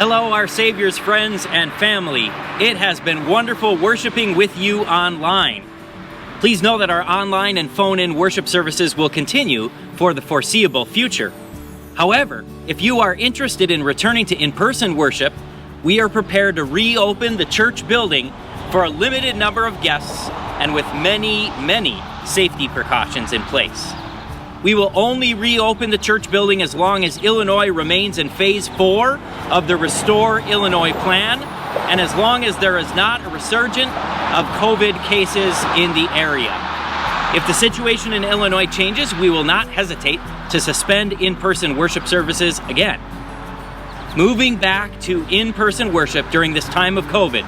Hello, Our Saviour's friends and family. It has been wonderful worshiping with you online. Please know that our online and phone-in worship services will continue for the foreseeable future. However, if you are interested in returning to in-person worship, we are prepared to reopen the church building for a limited number of guests and with many safety precautions in place. We will only reopen the church building as long as Illinois remains in Phase 4 of the Restore Illinois plan, and as long as there is not a resurgence of COVID cases in the area. If the situation in Illinois changes, we will not hesitate to suspend in-person worship services again. Moving back to in-person worship during this time of COVID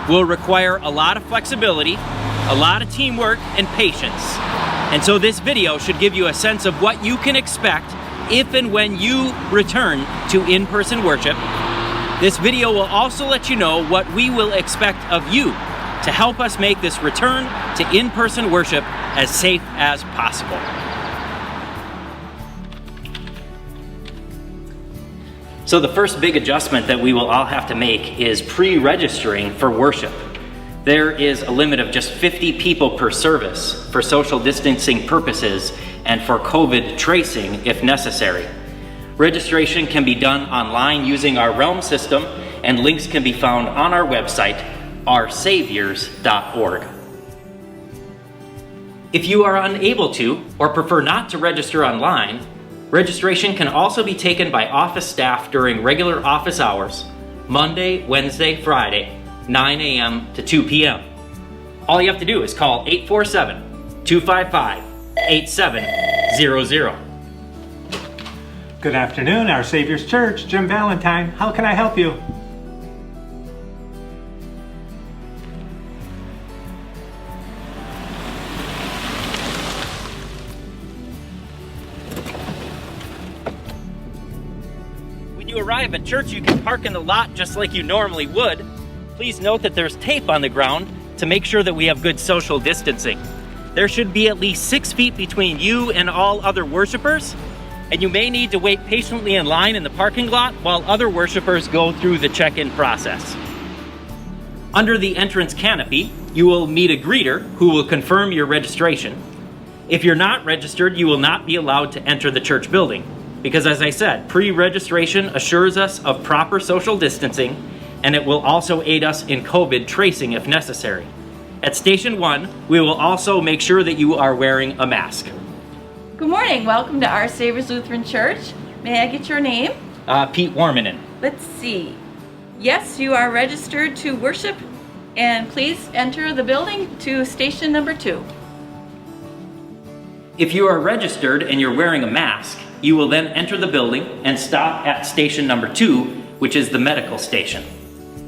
will require a lot of flexibility, a lot of teamwork, and patience. And so this video should give you a sense of what you can expect if and when you return to in-person worship. This video will also let you know what we will expect of you to help us make this return to in-person worship as safe as possible. So the first big adjustment that we will all have to make is pre-registering for worship. There is a limit of just 50 people per service for social distancing purposes and for COVID tracing if necessary. Registration can be done online using our Realm system, and links can be found on our website, oursaviors.org. If you are unable to or prefer not to register online, registration can also be taken by office staff during regular office hours, Monday, Wednesday, Friday, 9 a.m. to 2 p.m. All you have to do is call 847-255-8700. Good afternoon, Our Saviour's Church, Jim Valentine. How can I help you? When you arrive at church, you can park in the lot just like you normally would. Please note that there's tape on the ground to make sure that we have good social distancing. There should be at least 6 feet between you and all other worshipers, and you may need to wait patiently in line in the parking lot while other worshipers go through the check-in process. Under the entrance canopy, you will meet a greeter who will confirm your registration. If you're not registered, you will not be allowed to enter the church building, because as I said, pre-registration assures us of proper social distancing, and it will also aid us in COVID tracing if necessary. At Station 1, we will also make sure that you are wearing a mask. Good morning. Welcome to Our Saviour's Lutheran Church. May I get your name? Pete Warmanen. Let's see. Yes, you are registered to worship, and please enter the building to station number 2. If you are registered and you're wearing a mask, you will then enter the building and stop at station number 2, which is the medical station.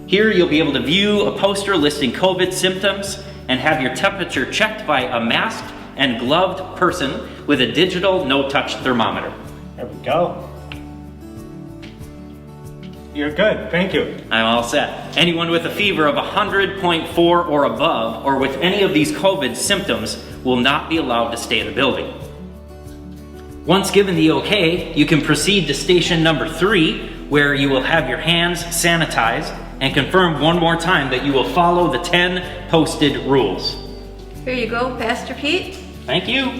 Here you'll be able to view a poster listing COVID symptoms and have your temperature checked by a masked and gloved person with a digital no-touch thermometer. There we go. You're good, thank you. I'm all set. Anyone with a fever of 100.4 or above, or with any of these COVID symptoms, will not be allowed to stay in the building. Once given the okay, you can proceed to station number 3, where you will have your hands sanitized and confirm one more time that you will follow the 10 posted rules. Here you go, Pastor Pete. Thank you.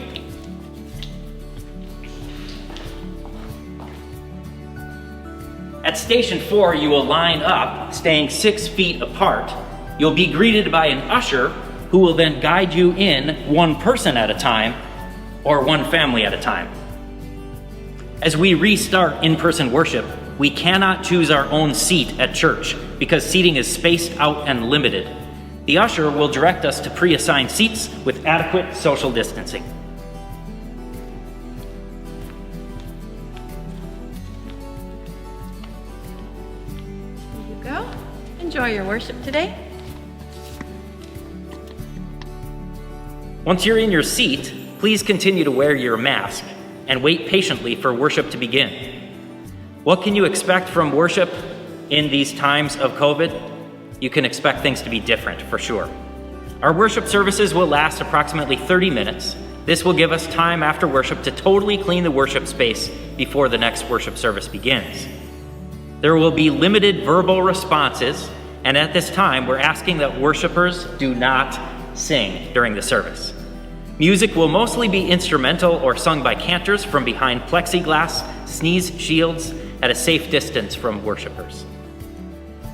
At station 4, you will line up, staying 6 feet apart. You'll be greeted by an usher who will then guide you in one person at a time or one family at a time. As we restart in-person worship, we cannot choose our own seat at church because seating is spaced out and limited. The usher will direct us to pre-assigned seats with adequate social distancing. Here you go. Enjoy your worship today. Once you're in your seat, please continue to wear your mask and wait patiently for worship to begin. What can you expect from worship in these times of COVID? You can expect things to be different, for sure. Our worship services will last approximately 30 minutes. This will give us time after worship to totally clean the worship space before the next worship service begins. There will be limited verbal responses, and at this time, we're asking that worshipers do not sing during the service. Music will mostly be instrumental or sung by cantors from behind plexiglass sneeze shields at a safe distance from worshipers.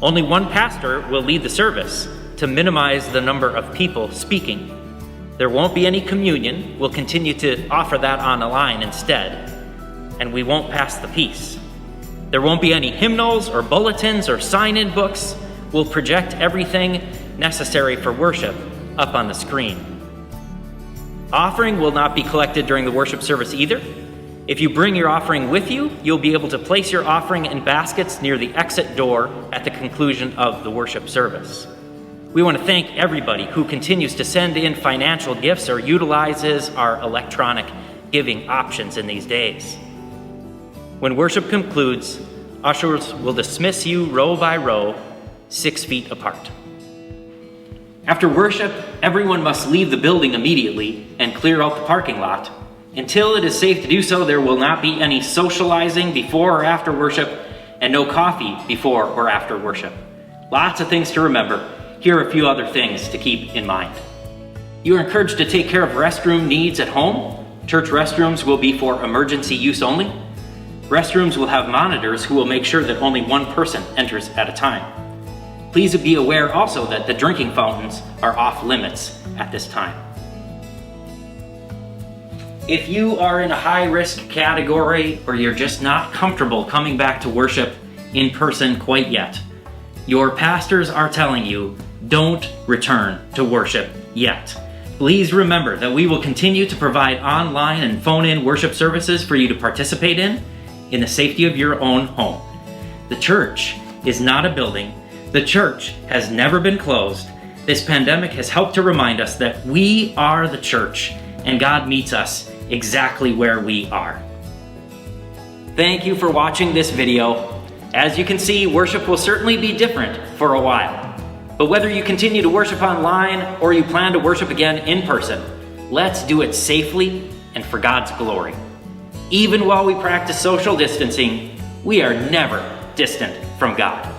Only one pastor will lead the service to minimize the number of people speaking. There won't be any communion. We'll continue to offer that on the line instead, and we won't pass the peace. There won't be any hymnals or bulletins or sign-in books. We'll project everything necessary for worship up on the screen. Offering will not be collected during the worship service either. If you bring your offering with you, you'll be able to place your offering in baskets near the exit door at the conclusion of the worship service. We want to thank everybody who continues to send in financial gifts or utilizes our electronic giving options in these days. When worship concludes, ushers will dismiss you row by row, 6 feet apart. After worship, everyone must leave the building immediately and clear out the parking lot. Until it is safe to do so, there will not be any socializing before or after worship, and no coffee before or after worship. Lots of things to remember. Here are a few other things to keep in mind. You are encouraged to take care of restroom needs at home. Church restrooms will be for emergency use only. Restrooms will have monitors who will make sure that only one person enters at a time. Please be aware also that the drinking fountains are off limits at this time. If you are in a high-risk category or you're just not comfortable coming back to worship in person quite yet, your pastors are telling you, don't return to worship yet. Please remember that we will continue to provide online and phone-in worship services for you to participate in the safety of your own home. The church is not a building. The church has never been closed. This pandemic has helped to remind us that we are the church, and God meets us exactly where we are. Thank you for watching this video. As you can see, worship will certainly be different for a while. But whether you continue to worship online or you plan to worship again in person, let's do it safely and for God's glory. Even while we practice social distancing, we are never distant from God.